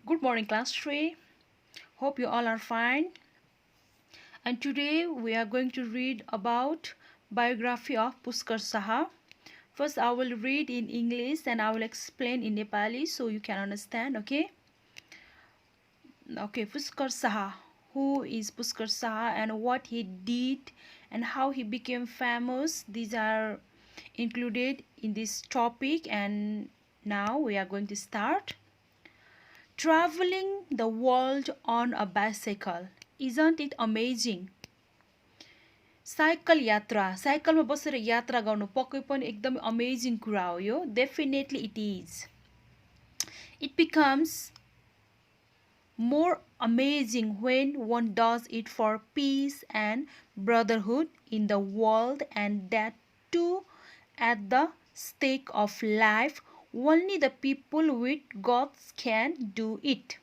Good morning, class 3. Hope you all are fine. And today we are going to read about biography of Pushkar Saha. First, I will read in English and I will explain in Nepali so you can understand. Okay. Pushkar Saha. Who is Pushkar Saha and what he did and how he became famous? These are included in this topic, and now we are going to start. Traveling the world on a bicycle. Isn't it amazing? Cycle यात्रा साइकलमा बसेर यात्रा गर्नु पक्कै पनि एकदमै amazing कुरा हो यो definitely it is it becomes more amazing when one does it for peace and brotherhood in the world, and that too at the stake of life. Only the people with guts can do it.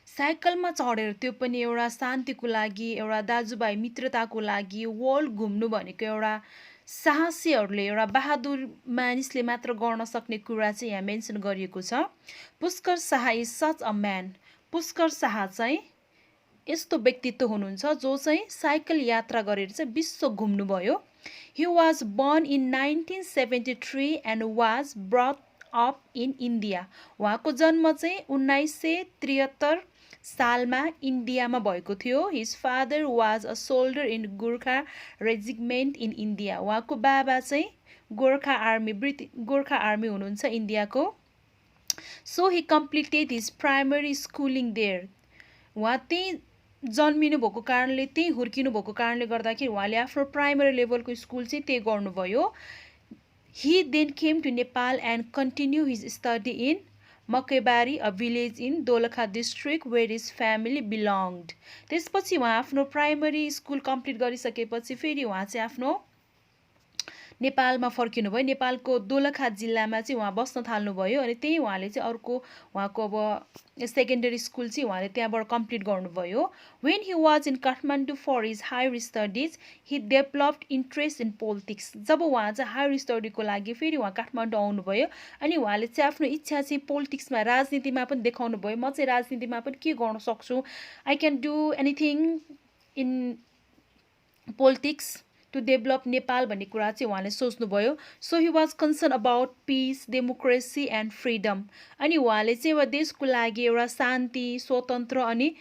साइकलमा चढेर त्यो पनि एउटा शान्तिको लागि एउटा दाजुभाइ मित्रताको लागि वर्ल्ड घुम्नु भनेको एउटा साहसीहरूले एउटा बहादुर मानिसले मात्र गर्न सक्ने कुरा चाहिँ यहाँ मेन्सन गरिएको छ. Pushkar Shah is such a man. Pushkar Shah चाहिँ यस्तो व्यक्तित्व हुनुहुन्छ जो चाहिँ साइकल यात्रा गरेर चाहिँ विश्व घुम्नुभयो. He was born in 1973 and was brought up in India. उहाँको जन्म चाहिँ 1973 सालमा इन्डियामा भएको थियो. His father was a soldier in Gorkha regiment in India. उहाँको बाबा चाहिँ गोर्खा आर्मी हुनुहुन्छ इन्डियाको. So he completed his primary schooling there. उहाँ त्यही जन्मिनु भएको कारणले त्यही हुर्किनु भएको कारणले गर्दाखेरि उहाँले आफ्नो प्राइमरी लेभलको स्कुल चाहिँ त्यही गर्नुभयो. He then came to Nepal and continue his study in Makaibari, a village in Dolakha district where his family belonged. त्यसपछि उहाँ आफ्नो प्राइमरी स्कुल कम्प्लिट गरिसकेपछि फेरि उहाँ चाहिँ आफ्नो नेपालमा फर्किनुभयो. नेपालको दोलखा जिल्लामा चाहिँ उहाँ बस्न थाल्नुभयो अनि त्यही उहाँले चाहिँ अर्को उहाँको अब सेकेन्डरी स्कुल चाहिँ उहाँले त्यहाँबाट कम्प्लिट गर्नुभयो. When he was in Kathmandu for his higher studies he developed interest in politics. जब उहाँ चाहिँ हायर स्टडीको लागि फेरि उहाँ काठमाडौँ आउनुभयो अनि उहाँले चाहिँ आफ्नो इच्छा चाहिँ पोलिटिक्समा राजनीतिमा पनि देखाउनु भयो. म चाहिँ राजनीतिमा पनि के गर्न सक्छु, I can do anything in politics to develop Nepal भन्ने कुरा चाहिँ उहाँले सोच्नुभयो. So he was concern about peace, democracy and freedom. अनि उहाँले चाहिँ एउटा देशको लागि एउटा शान्ति, स्वतन्त्र अनि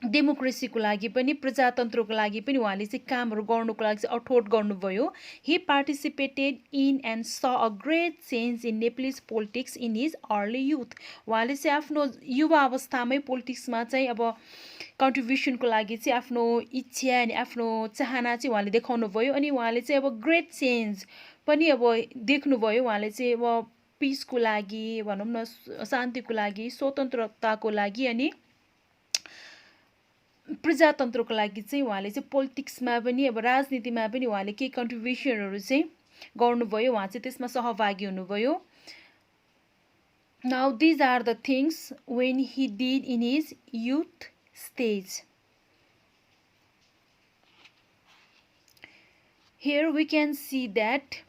डेमोक्रेसीको लागि पनि प्रजातन्त्रको लागि पनि उहाँले चाहिँ कामहरू गर्नुको लागि चाहिँ अठोट गर्नुभयो. ही पार्टिसिपेटेड इन एन्ड स a great change in Nepalese politics in his early youth. उहाँले चाहिँ आफ्नो युवा अवस्थामै पोलिटिक्समा चाहिँ अब कन्ट्रिब्युसनको लागि चाहिँ आफ्नो इच्छा अनि आफ्नो चाहना चाहिँ उहाँले देखाउनु भयो. अनि उहाँले चाहिँ अब ग्रेट चेन्ज पनि अब देख्नुभयो. उहाँले चाहिँ अब पिसको लागि भनौँ न, शान्तिको लागि, स्वतन्त्रताको लागि अनि प्रजातन्त्रको लागि चाहिँ उहाँले चाहिँ पोलिटिक्समा पनि अब राजनीतिमा पनि उहाँले केही कन्ट्रिब्युसनहरू चाहिँ गर्नुभयो. उहाँ चाहिँ त्यसमा सहभागी हुनुभयो. Now these are the things when he did in his youth stage. Here we can see that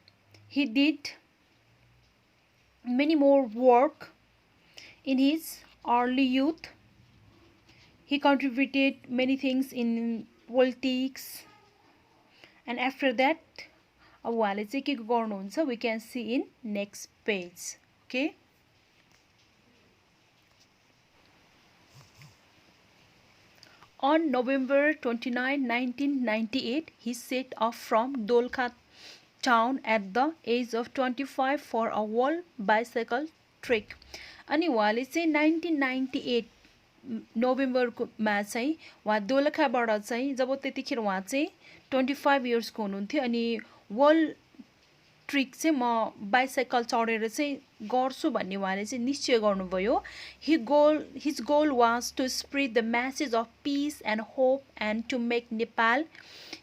he did many more work in his early youth. He contributed many things in politics, and after that उहाँले चाहिँ के गर्नुहुन्छ we can see in next page. Okay. On November 29, 1998, he set off from Dolkha town at the age of 25 for a world bicycle trek. अनि उहाँले चाहिँ 1998 नोभेम्बरमा चाहिँ उहाँ दोलखाबाट चाहिँ जब त्यतिखेर उहाँ चाहिँ 25 इयर्सको हुनुहुन्थ्यो अनि वर्ल्ड ट्रिक चाहिँ म बाइसाइकल चढेर चाहिँ गर्छु भन्ने उहाँले चाहिँ निश्चय गर्नुभयो. His goal was to spread the message of peace and hope and to make Nepal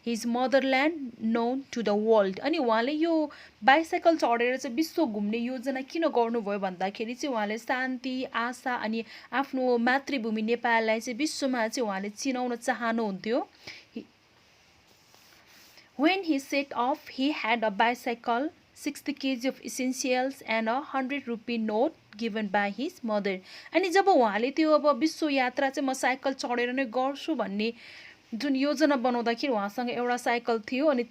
his motherland known to the world. अनि उहाँले यो बाइसाइकल चढेर चाहिँ विश्व घुम्ने योजना किन गर्नुभयो भन्दाखेरि चाहिँ उहाँले शान्ति, आशा अनि आफ्नो मातृभूमि नेपाललाई चाहिँ विश्वमा चाहिँ उहाँले चिनाउन चाहनुहुन्थ्यो. When he set off, he had a bicycle 60 kg of essentials and a 100 rupee note given by his mother. अनि जब उहाँले त्यो अब विश्व यात्रा चाहिँ म साइकल चढेर नै गर्छु भन्ने जुन योजना बनाउँदाखेरि उहाँसँग एउटा साइकल थियो अनि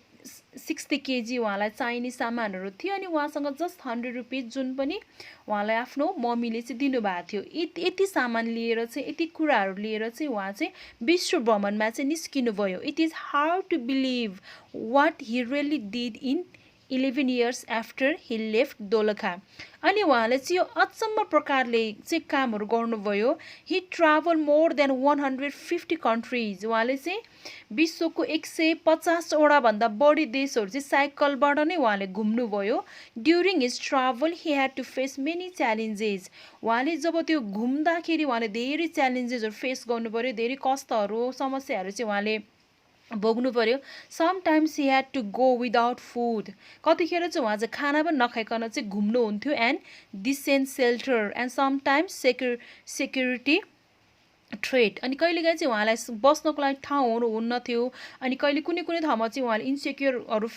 60 kg उहाँलाई चाहिने सामानहरू थियो अनि उहाँसँग जस्ट 100 रुपियाँ जुन पनि उहाँलाई आफ्नो मम्मीले चाहिँ दिनुभएको थियो। यति सामान लिएर चाहिँ यति कुराहरू लिएर चाहिँ उहाँ चाहिँ विश्व भ्रमणमा चाहिँ निस्किनुभयो। It is hard to believe what he really did in 11 years after he left Dolakha. अनि उहाँले चाहिँ यो अचम्म प्रकारले चाहिँ कामहरू गर्नुभयो। He travel more than 150 countries. उहाँले चाहिँ विश्वको 150 भन्दा बढी देशहरू चाहिँ साइकलबाट नै उहाँले घुम्नुभयो। During his travel he had to face many challenges. उहाँले जब त्यो घुम्दाखेरि उहाँले धेरै च्यालेन्जेसहरू फेस गर्नु पर्यो, धेरै कष्टहरू समस्याहरू चाहिँ उहाँले भोग्नु पर्यो। Sometimes he had to go without food. कतिखेर चाहिँ उहाँ चाहिँ खाना पनि नखाइकन चाहिँ घुम्नुहुन्थ्यो। And decent shelter and sometimes security threat. अनि कहिलेकाहीँ चाहिँ उहाँलाई बस्नको लागि ठाउँहरू हुन्न थियो। अनि कहिले कुनै ठाउँमा चाहिँ उहाँले इन्सेक्योरहरू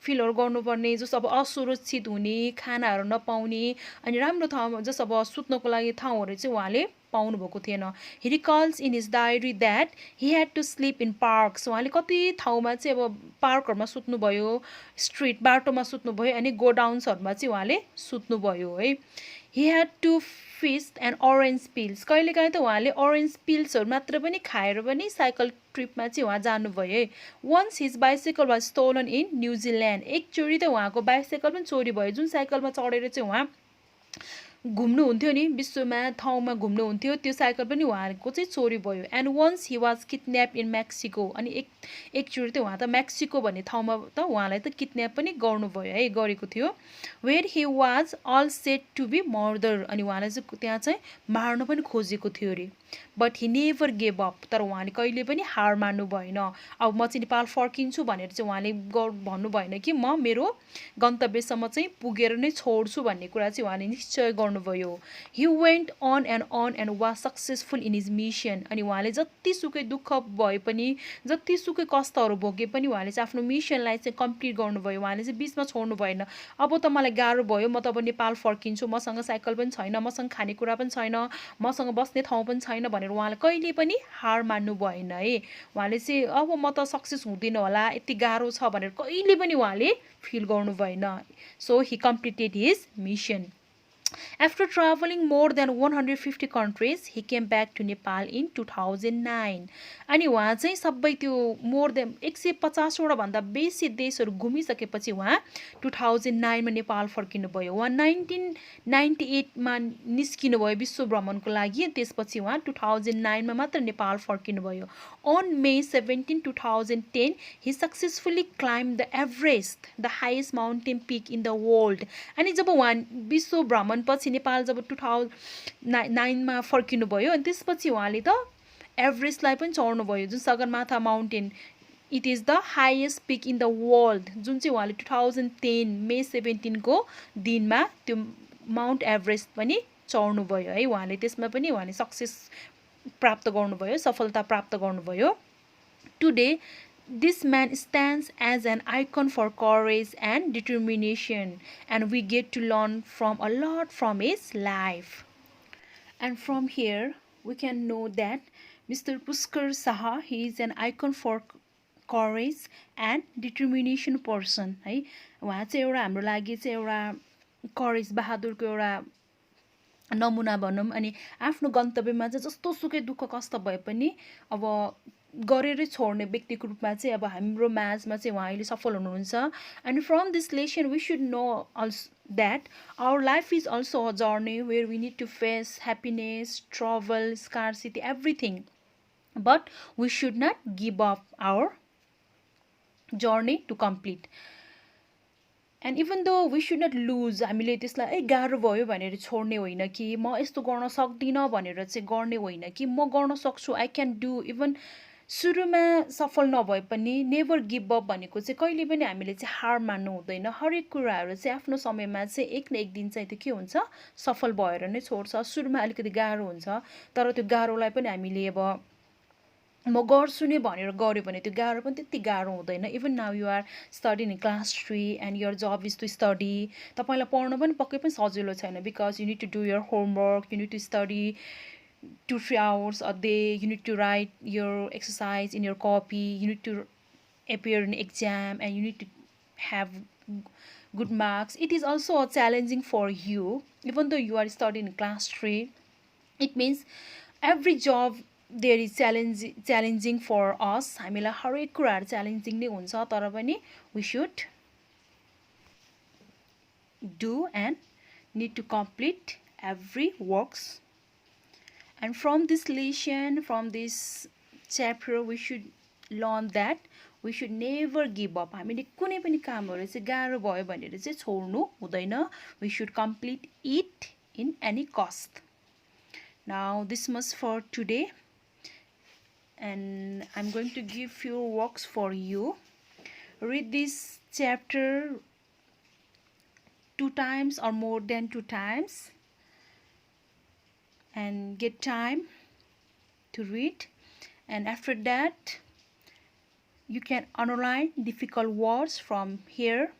फिलहरू गर्नुपर्ने, जस्तो अब असुरक्षित हुने, खानाहरू नपाउने, अनि राम्रो ठाउँमा जस्तो अब सुत्नको लागि ठाउँहरू चाहिँ उहाँले पाउनुभएको थिएन। He recalls in his diary that he had to sleep in parks. उहाँले कति ठाउँमा चाहिँ अब पार्कहरूमा सुत्नुभयो, स्ट्रिट बाटोमा सुत्नुभयो, अनि गोडाउन्सहरूमा चाहिँ उहाँले सुत्नुभयो है। He had to feast and orange peels. कहिलेकाहीँ त उहाँले अरेन्ज पिल्सहरू मात्र पनि खाएर पनि साइकल ट्रिपमा चाहिँ उहाँ जानुभयो है। Once his bicycle was stolen in New Zealand. एकचोटि त उहाँको बाइसाइकल पनि चोरी भयो। जुन साइकलमा चढेर चाहिँ उहाँ घुम्नुहुन्थ्यो नि, विश्वमा ठाउँमा घुम्नुहुन्थ्यो, त्यो साइकल पनि उहाँको चाहिँ चोरी भयो। And once he was kidnap in Mexico. अनि एकचोटि त उहाँ त मेक्सिको भन्ने ठाउँमा त उहाँलाई त किडन्याप पनि गर्नुभयो है, गरेको थियो। Where he was all set to be murder. अनि उहाँलाई चाहिँ त्यहाँ चाहिँ मार्न पनि खोजेको थियो अरे। But he never gave up. तर उहाँले कहिले पनि हार मान्नु भएन। अब म चाहिँ नेपाल फर्किन्छु भनेर चाहिँ उहाँले भन्नु भएन कि म मेरो गन्तव्यसम्म चाहिँ पुगेर नै छोड्छु भन्ने कुरा चाहिँ उहाँले निश्चय गर्नुभयो। He went on and was successful in his mission. अनि उहाँले जतिसुकै दुःख भए पनि, जतिसुकै कष्टहरू भोगे पनि उहाँले चाहिँ आफ्नो मिसनलाई चाहिँ कम्प्लिट गर्नुभयो। उहाँले चाहिँ बिचमा छोड्नु भएन। अब त मलाई गाह्रो भयो, म त अब नेपाल फर्किन्छु, मसँग साइकल पनि छैन, मसँग खानेकुरा पनि छैन, मसँग बस्ने ठाउँ पनि छैन भनेर उहाँले कहिले पनि हार मान्नु भएन है। उहाँले चाहिँ अब म त सक्सेस हुँदिनँ होला, यति गाह्रो छ भनेर कहिले पनि उहाँले फिल गर्नु भएन। So he completed his mission. After traveling more than 150 countries, he came back to Nepal in 2009. अनि उहाँ चाहिँ सबै त्यो मोर देन 150 भन्दा बेसी देशहरू घुमिसकेपछि उहाँ 2009 मा नेपाल फर्किनुभयो। उहाँ 1998 मा निस्किनुभयो विश्व भ्रमणको लागि। त्यसपछि उहाँ 2009 मा मात्र Nepal फर्किनुभयो। On May 17, 2010, he successfully climbed the Everest, the highest mountain peak in the world. अनि जब उहाँ विश्व भ्रमण पछि नेपाल जब 2009 मा फर्किनुभयो, अनि त्यसपछि उहाँले त एभरेस्टलाई पनि चढ्नुभयो, जुन Sagarmatha mountain. It is the highest pick in the world, जुन चाहिँ उहाँले 2010 मे 17 को दिनमा त्यो माउन्ट एभरेस्ट पनि चढ्नुभयो है। उहाँले त्यसमा पनि उहाँले सक्सेस प्राप्त गर्नुभयो, सफलता प्राप्त गर्नुभयो। Today this man stands as an icon for courage and determination, and we get to learn from a lot from his life. And from here we can know that Mr. Puskar Saha, he is an icon for courage and determination person है। उहाँ चाहिँ एउटा हाम्रो लागि चाहिँ एउटा courage, बहादुरको एउटा नमुना भनौँ। अनि आफ्नो गन्तव्यमा चाहिँ जस्तो सुकै दुःख कष्ट भए पनि अब गरेरै छोड्ने व्यक्तिको रूपमा चाहिँ अब हाम्रो माझमा चाहिँ उहाँ अहिले सफल हुनुहुन्छ। And from this lesson we should know also that our life is also a journey where we need to face happiness, trouble, scarcity, everything, but we should not give up our journey to complete. And even though we should not lose, हामीले त्यसलाई ए गाह्रो भयो भनेर छोड्ने होइन कि म यस्तो गर्न सक्दिनँ भनेर चाहिँ गर्ने होइन कि म गर्न सक्छु, आई क्यान डु। इभन सुरुमा सफल नभए पनि नेभर गिभ अप भनेको चाहिँ कहिले पनि हामीले चाहिँ हार मान्नु हुँदैन। हरेक कुराहरू चाहिँ आफ्नो समयमा चाहिँ एक न एक दिन चाहिँ त्यो के हुन्छ, सफल भएर नै छोड्छ। सुरुमा अलिकति गाह्रो हुन्छ, तर त्यो गाह्रोलाई पनि हामीले अब म गर्छु नि भनेर गऱ्यो भने त्यो गाह्रो पनि त्यति गाह्रो हुँदैन. Even now you are study in class 3 and your job is to study. तपाईँलाई पढ्न पनि पक्कै पनि सजिलो छैन because you need to do your homework, you need to study 2-3 hours a day, you need to write your exercise in your copy, you need to appear in exam, and you need to have good marks. It is also challenging for you even though you are studying in class 3. It means every job there is challenging for us. हामीलाई हरेक कुराहरू challenging नै हुन्छ तर पनि we should do and need to complete every works. And from this lesson, from this chapter, we should learn that we should never give up. हामीले कुनै पनि कामहरू चाहिँ गाह्रो भयो भनेर चाहिँ छोड्नु हुँदैन. We should complete it in any cost. Now this much for today, and I'm going to give few works for you. Read this chapter 2 times or more than 2 times and get time to read, and after that you can underline difficult words from here,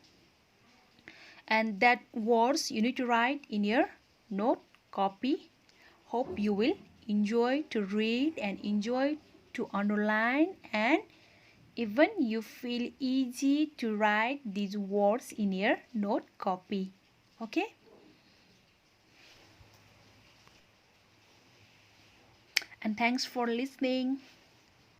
and that words you need to write in your note copy. Hope you will enjoy to read and enjoy to underline, and even you feel easy to write these words in your note copy. Okay, and thanks for listening.